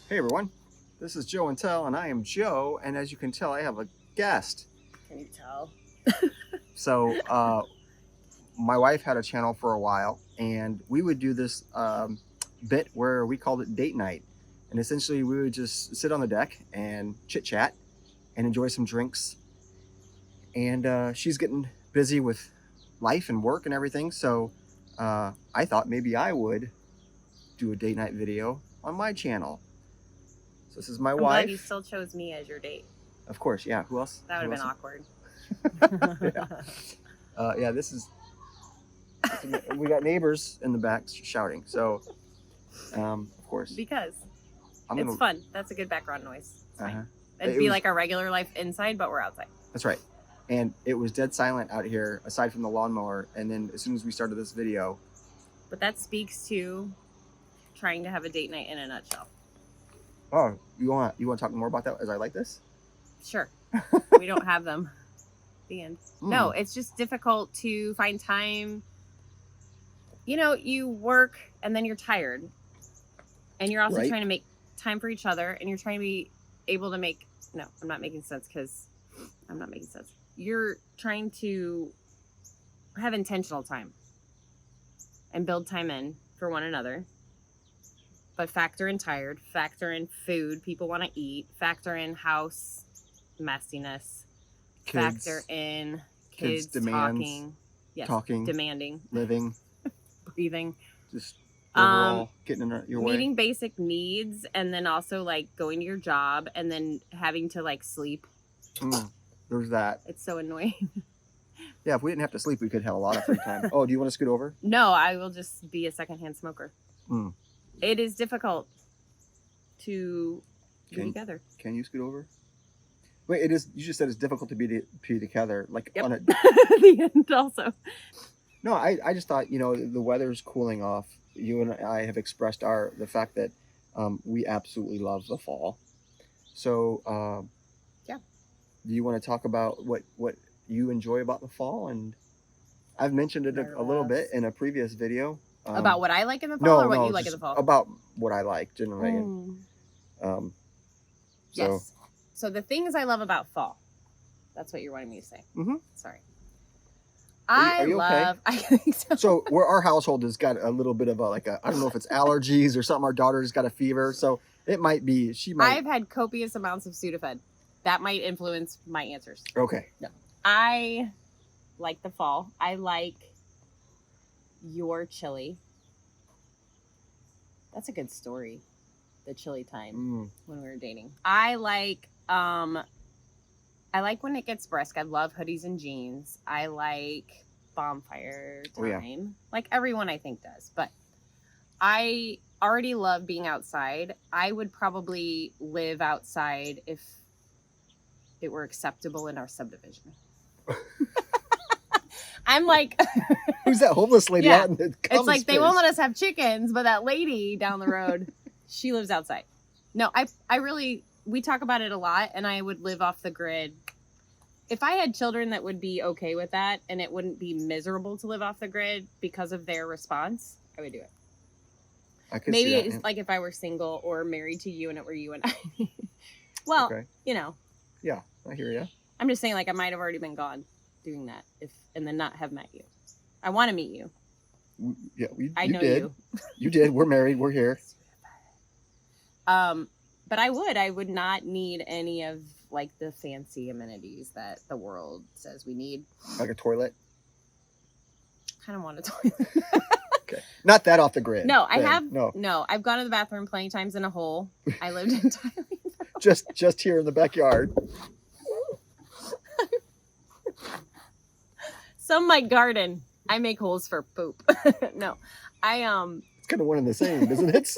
Hey everyone, this is Joe and Tell, and I am Joe. And as you can tell, I have a guest. Can you tell? So, my wife had a channel for a while, and we would do this bit where we called it date night. And essentially, we would just sit on the deck and chit chat and enjoy some drinks. And she's getting busy with life and work and everything, so I thought maybe I would do a date night video on my channel. So this is my I'm wife. glad you still chose me as your date. Of course, yeah. Who else? That would have Who been awkward. yeah, this is. We got neighbors in the back shouting. So, of course, Because I'm it's gonna. fun. That's a good background noise. It's fine. Uh-huh. It'd It be was- like our regular life inside, but we're outside. That's right. And it was dead silent out here, aside from the lawnmower. And then as soon as we started this video, But that speaks to trying to have a date night in a nutshell. oh, you want to talk more about that as I like this? Sure. We don't have them. The end. Mm. No, it's just difficult to find time. You know, you work and then you're tired. And you're also Right. trying to make time for each other, and you're trying to be able to make. No, I'm not making sense because I'm not making sense. You're trying to have intentional time and build time in for one another, but factor in tired, factor in food people want to eat, factor in house messiness, Kids, factor in kids' kids demands, talking, yes, talking, demanding, living, breathing, just overall getting in your way. meeting basic needs, and then also like going to your job and then having to like sleep. There's that. It's so annoying. Yeah, if we didn't have to sleep, we could have a lot of free time. Oh, do you want to scoot over? No, I will just be a secondhand smoker. Mm. It is difficult to be Can- together. Can you scoot over? Wait, it is. You just said it's difficult to be together. Like Yep. on a. The end also. No, I just thought the weather's cooling off. You and I have expressed the fact that we absolutely love the fall. So Yeah. Do you want to talk about what you enjoy about the fall? And I've mentioned it a little bit in a previous video. About what I like in the fall, or what you like in just the fall? about what I like generally. Mm. So Yes. So the things I love about fall. That's what you're wanting me to say. Mhm. Sorry. Are you okay? I think so. So where our household has got a little bit of I don't know if it's allergies or something. Our daughter's got a fever, so it might be she might. I've had copious amounts of Sudafed. That might influence my answers. Okay. I like the fall. I like your chili. That's a good story. The chili time when we were dating. I like when it gets brisk. I love hoodies and jeans. I like bonfire time. Oh, yeah. Like everyone I think does. But I already love being outside. I would probably live outside if it were acceptable in our subdivision. I'm like, Who's that homeless lady Yeah. out in the it's common like they space? won't let us have chickens, but that lady down the road, she lives outside. No, I really, we talk about it a lot, and I would live off the grid. If I had children that would be okay with that, and it wouldn't be miserable to live off the grid because of their response, I would do it. I could Maybe see that, it's yeah. like if I were single or married to you and it were you and I. Well, Okay. Yeah, I hear you. I'm just saying, like, I might have already been gone doing that and then not have met you. I want to meet you. Yeah, I you know did. you. You did. We're married. We're here. But I would not need any of like the fancy amenities that the world says we need. Like a toilet. Kind of want a toilet. Okay. Not that off the grid. No, I thing. have No, I've gone to the bathroom plenty times in a hole. I lived in Thailand. just here in the backyard. Some might garden. I make holes for poop. No, It's kind of one and the same, isn't it?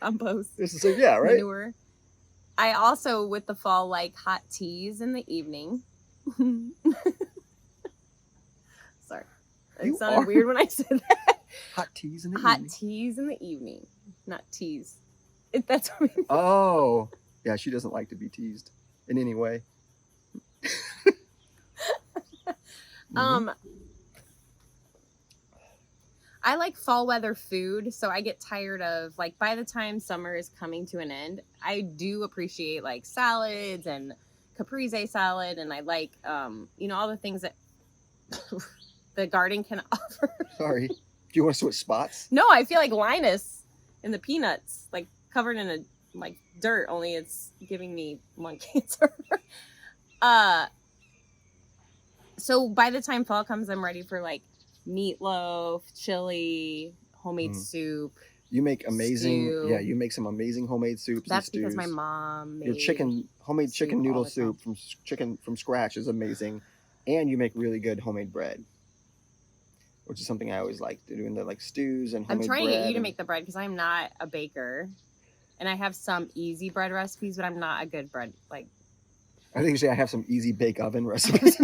compost. It's the same, yeah, right? Manure. I also, with the fall, like hot teas in the evening. Sorry. You It sounded are- weird when I said that. Hot teas in the Hot evening. teas in the evening. Not teas. That's what I mean. Oh, yeah. She doesn't like to be teased in any way. I like fall weather food, so I get tired of like by the time summer is coming to an end, I do appreciate like salads and caprese salad, and I like all the things that the garden can offer. Sorry. Do you want to switch spots? No, I feel like Linus in the Peanuts, like covered in a like dirt, only it's giving me lung cancer. So by the time fall comes, I'm ready for like meatloaf, chili, homemade soup. You make amazing, stew. yeah. You make some amazing homemade soups. That's and stews. because my mom made Your homemade chicken soup noodle all the time. soup from scratch is amazing, and you make really good homemade bread, which is something I always like doing the like stews and homemade I'm trying to bread get you to make the bread because I'm not a baker, and I have some easy bread recipes, but I'm not a good bread like. I think I have some easy bake oven recipes.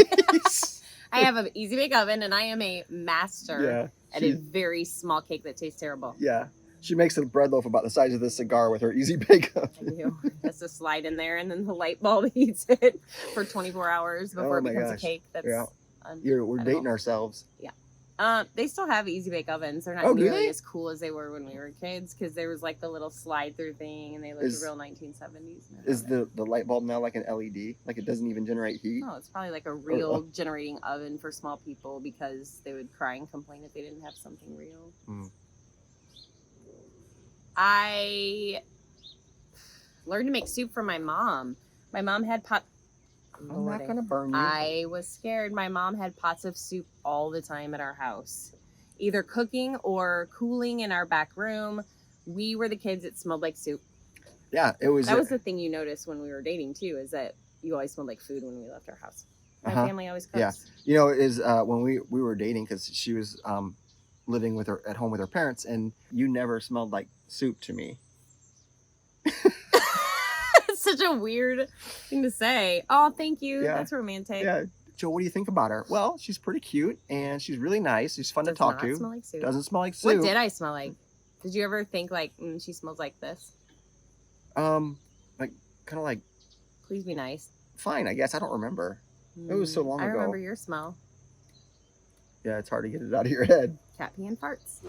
I have an easy bake oven, and I am a master at a very small cake that tastes terrible. Yeah. She makes a bread loaf about the size of this cigar with her easy bake oven. I do. Just to slide in there, and then the light bulb heats it for 24 hours before it becomes a cake. That's we're dating ourselves. Yeah. They still have easy bake ovens. They're not nearly as cool as they were when we were kids because there was like the little slide through thing, and they looked real 1970s. Is the light bulb now like an LED? Like it doesn't even generate heat? No, it's probably like a real generating oven for small people because they would cry and complain if they didn't have something real. I learned to make soup from my mom. My mom had I'm not gonna burn you. I was scared. My mom had pots of soup all the time at our house, either cooking or cooling in our back room. We were the kids that smelled like soup. Yeah, it was. That was the thing you noticed when we were dating too, is that you always smelled like food when we left our house. My family always cooks. Yeah, you know, is when we were dating because she was living with her at home with her parents, and you never smelled like soup to me. Such a weird thing to say. Oh, thank you. Yeah. That's romantic. Yeah. Joe, what do you think about her? Well, she's pretty cute and she's really nice. She's fun to talk to. Smell like soup. Doesn't smell like soup. What did I smell like? Did you ever think like she smells like this? Like kind of like. Please be nice. Fine, I guess. I don't remember. It was so long ago. I remember your smell. Yeah, it's hard to get it out of your head. Cat pee and farts.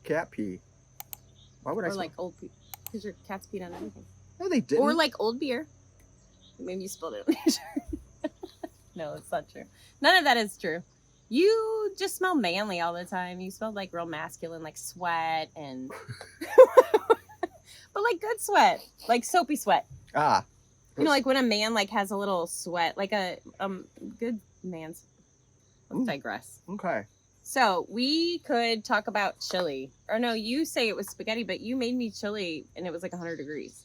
Cat pee. Why would I? Or like old pee? Because your cats peed on everything. No, they didn't. Or like old beer. Maybe you spilled it on your shirt. No, it's not true. None of that is true. You just smell manly all the time. You smell like real masculine, like sweat and... but like good sweat. Like soapy sweat. Ah. You know, like when a man like has a little sweat. Like a good man's... Let's digress. Okay. So we could talk about chili. Or no, you say it was spaghetti, but you made me chili and it was like 100 degrees.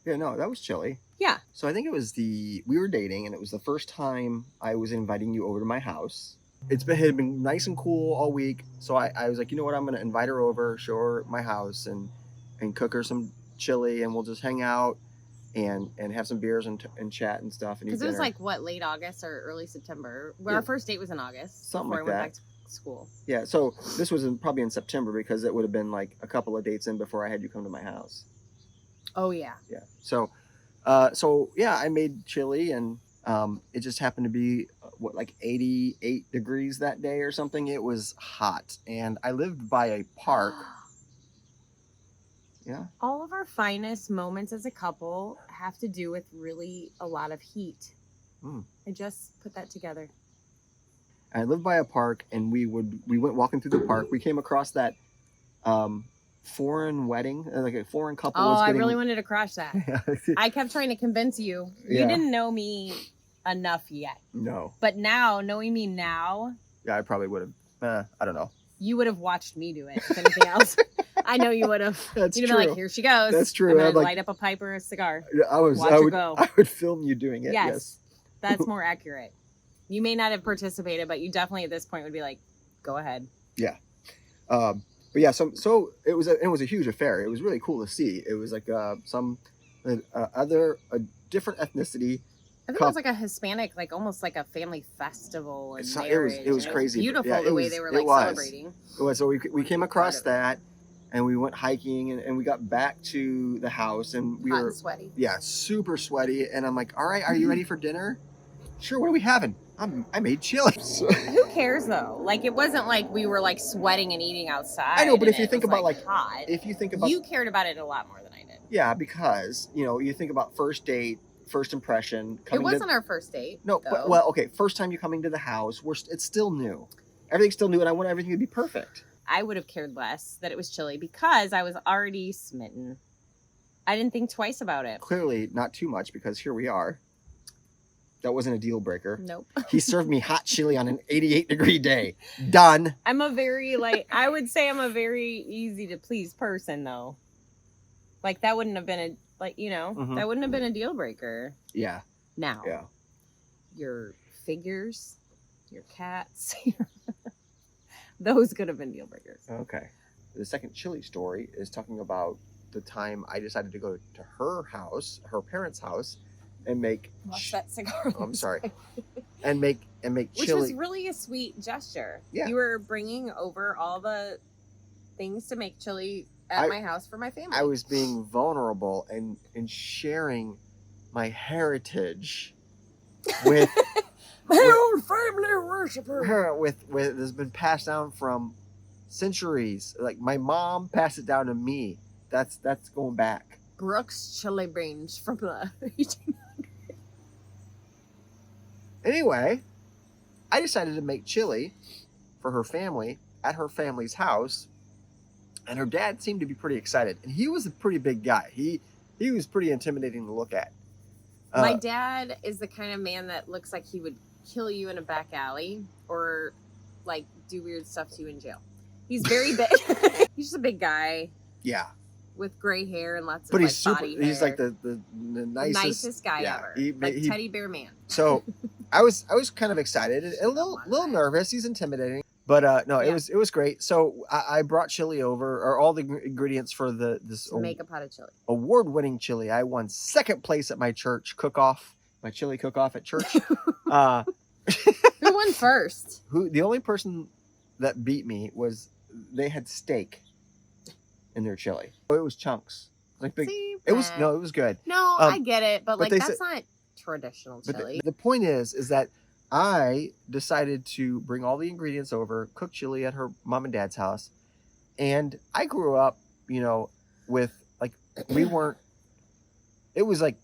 Yeah, no, that was chili. Yeah. So I think it was we were dating, and it was the first time I was inviting you over to my house. It had been nice and cool all week. So I was like, you know what, I'm going to invite her over, show her my house, and cook her some chili, and we'll just hang out and have some beers and chat and stuff. Because it was like, what, late August or early September? Well, our first date was in August. Something before like I that. went back to school. Yeah, so this was probably in September because it would have been like a couple of dates in before I had you come to my house. Oh, yeah. Yeah. So yeah, I made chili, and it just happened to be like 88 degrees that day or something. It was hot, and I lived by a park. Yeah. All of our finest moments as a couple have to do with really a lot of heat. I just put that together. I lived by a park, and we went walking through the park. We came across that foreign wedding, like a foreign couple. Oh, I really wanted to crash that. I kept trying to convince you. You didn't know me enough yet. No. But now, knowing me now. Yeah, I probably would have. I don't know. You would have watched me do it, if anything else. I know you would have. That's You'd true. have been like, here she goes. That's true. I'm going to light up a pipe or a cigar. I would film you doing it. Yes. That's more accurate. You may not have participated, but you definitely at this point would be like, go ahead. Yeah. But yeah, so it was a huge affair. It was really cool to see. It was like a different ethnicity. I think it was like a Hispanic, like almost like a family festival and marriage. It was crazy. Beautiful the way they were like celebrating. It was. So we came across that, and we went hiking, and we got back to the house, and we were sweaty. Yeah, super sweaty. And I'm like, all right, are you ready for dinner? Sure. What are we having? I made chili. Who cares though? Like, it wasn't like we were like sweating and eating outside. I know, but and if you it think was, about like hot, if you think about, you cared about it a lot more than I did. yeah, because you think about first date, first impression. It wasn't our first date. No, though. but well, okay, first time you coming to the house, it's still new. Everything's still new, and I want everything to be perfect. I would have cared less that it was chili because I was already smitten. I didn't think twice about it. Clearly, not too much because here we are. That wasn't a deal breaker. Nope. He served me hot chili on an 88-degree day. Done. I'm a very I would say I'm a very easy to please person though. Like that wouldn't have been that wouldn't have been a deal breaker. Yeah. Now. Yeah. Your figures, your cats, those could have been deal breakers. Okay. The second chili story is talking about the time I decided to go to her house, her parents' house, and make. Watch that cigar. Oh, I'm sorry. and make Which chili. was really a sweet gesture. Yeah. You were bringing over all the things to make chili at my house for my family. I was being vulnerable and sharing my heritage with my own family worshiper. With has been passed down from centuries. Like my mom passed it down to me. That's going back. Brooks chili beans from the. Anyway, I decided to make chili for her family at her family's house, and her dad seemed to be pretty excited. And he was a pretty big guy. He was pretty intimidating to look at. My dad is the kind of man that looks like he would kill you in a back alley or like do weird stuff to you in jail. He's very big. He's just a big guy. Yeah. With gray hair and lots of but like he's super. body He's hair. like the nicest guy ever. Like teddy bear man. So I was kind of excited and a little nervous. He's intimidating. But no, Yeah. it was great. So I brought chili over, or all the ingredients for this to make a pot of chili. Award-winning chili. I won second place at my church cook-off, my chili cook-off at church. Who won first? The only person that beat me was they had steak in their chili. It was chunks, like big. See, it was good. No, I get it, but like that's not traditional But chili. the point is that I decided to bring all the ingredients over, cook chili at her mom and dad's house. And I grew up, with like, it was like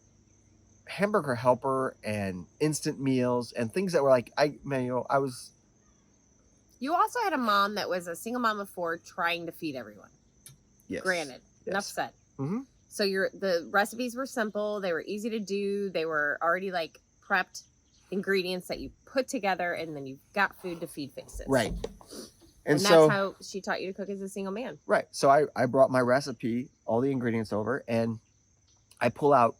Hamburger Helper and instant meals and things that were like, I was. You also had a mom that was a single mom of 4 trying to feed everyone. Yes. Granted, enough said. Mm-hmm. So the recipes were simple. They were easy to do. They were already like prepped ingredients that you put together, and then you got food to feed faces. Right. And so, that's how she taught you to cook as a single man. Right. So I brought my recipe, all the ingredients over, and I pull out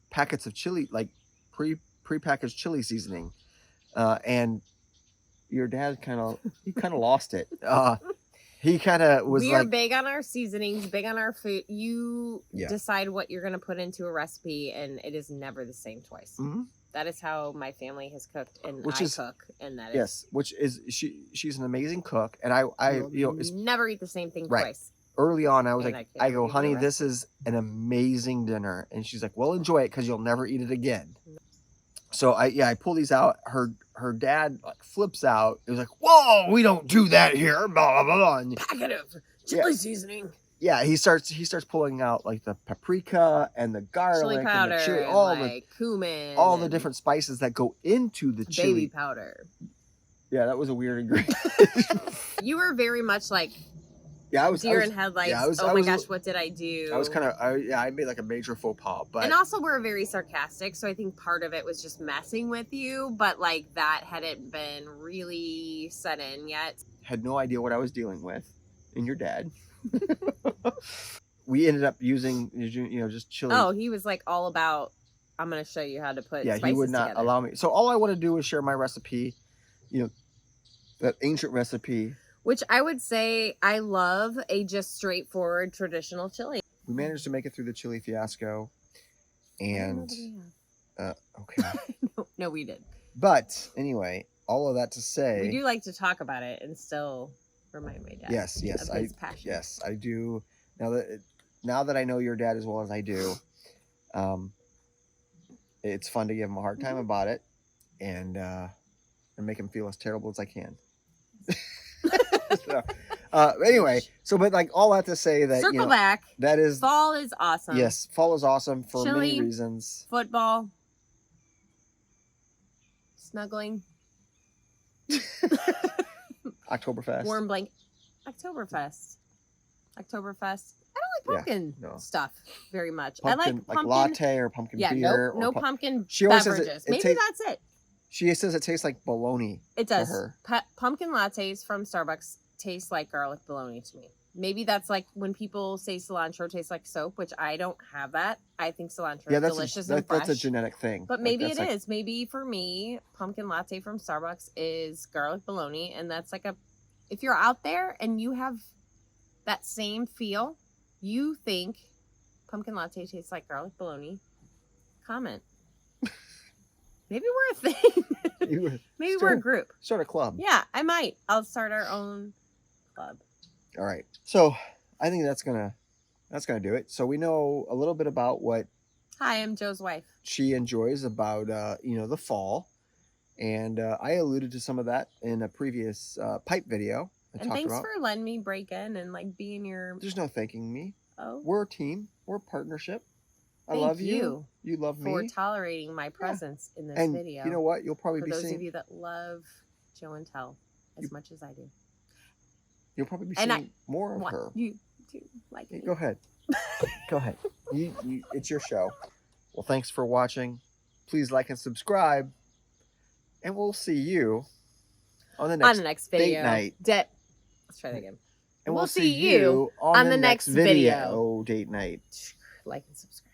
packets of chili, like pre-packaged chili seasoning. And your dad kind of lost it. He kind of was we like... are big on our seasonings, big on our food. You decide what you're going to put into a recipe, and it is never the same twice. Mm-hmm. That is how my family has cooked, and cook, and that is... Yes, which is... She's an amazing cook, and I never eat the same thing right. twice. Early on, I was like, I go, honey, this is an amazing dinner. And she's like, well, enjoy it because you'll never eat it again. So I pull these out. Her dad like flips out. It was like, whoa, we don't do that here. Blah, blah, blah. And, packet of chili seasoning. Yeah, he starts pulling out like the paprika and the garlic, chili powder, and the chili, all cumin, all the different spices that go into the chili. Baby powder. Yeah, that was a weird ingredient. You were very much like... Yeah, I was deer in headlights. Yeah, oh my gosh, what did I do? I was kind of, I made like a major faux pas, but... And also we're very sarcastic, so I think part of it was just messing with you, but like that hadn't been really set in yet. Had no idea what I was dealing with, and your dad. We ended up using, just chili. Oh, he was like all about, I'm going to show you how to put spices he would not together. allow me. So all I want to do is share my recipe, that ancient recipe. Which I would say I love a just straightforward traditional chili. We managed to make it through the chili fiasco, and okay. No, we did. But anyway, all of that to say, we do like to talk about it and still remind my dad. Yes, of his passion. Yes, I do. Now that I know your dad as well as I do, it's fun to give him a hard time about it, and and make him feel as terrible as I can. So, anyway, so but like all that to say that Circle back. that is Fall is awesome. yes, fall is awesome for many Chili, reasons. Football. Snuggling. Oktoberfest. Warm blanket. Oktoberfest. I don't like pumpkin stuff very much. Pumpkin, I like pumpkin latte or pumpkin beer. No pumpkin she always beverages. Says Maybe that's it. She says it tastes like bologna. It does. To her. Pumpkin lattes from Starbucks taste like garlic bologna to me. Maybe that's like when people say cilantro tastes like soap, which I don't have that. I think cilantro is delicious and fresh. That's a genetic thing. But maybe it is. Maybe for me, pumpkin latte from Starbucks is garlic bologna. And that's like if you're out there and you have that same feel, you think pumpkin latte tastes like garlic bologna, comment. Maybe we're a thing. Maybe we're a group. Start a club. Yeah, I might. I'll start our own club. All right. So I think that's gonna do it. So we know a little bit about what. Hi, I'm Joe's wife. She enjoys about the fall, and I alluded to some of that in a previous pipe video. And thanks for letting me break in and like being your. There's no thanking me. Oh. We're a team. We're a partnership. I love you. You love me. For tolerating my presence in this video. You know what? You'll probably for be those seeing. of you that love Joe and Tell as much as I do. You'll probably be seeing more of her. You do like me. Go ahead. Go ahead. It's your show. Well, thanks for watching. Please like and subscribe. And we'll see you on the next video. Date night. Let's try that again. And we'll see you on the next video date night. Like and subscribe.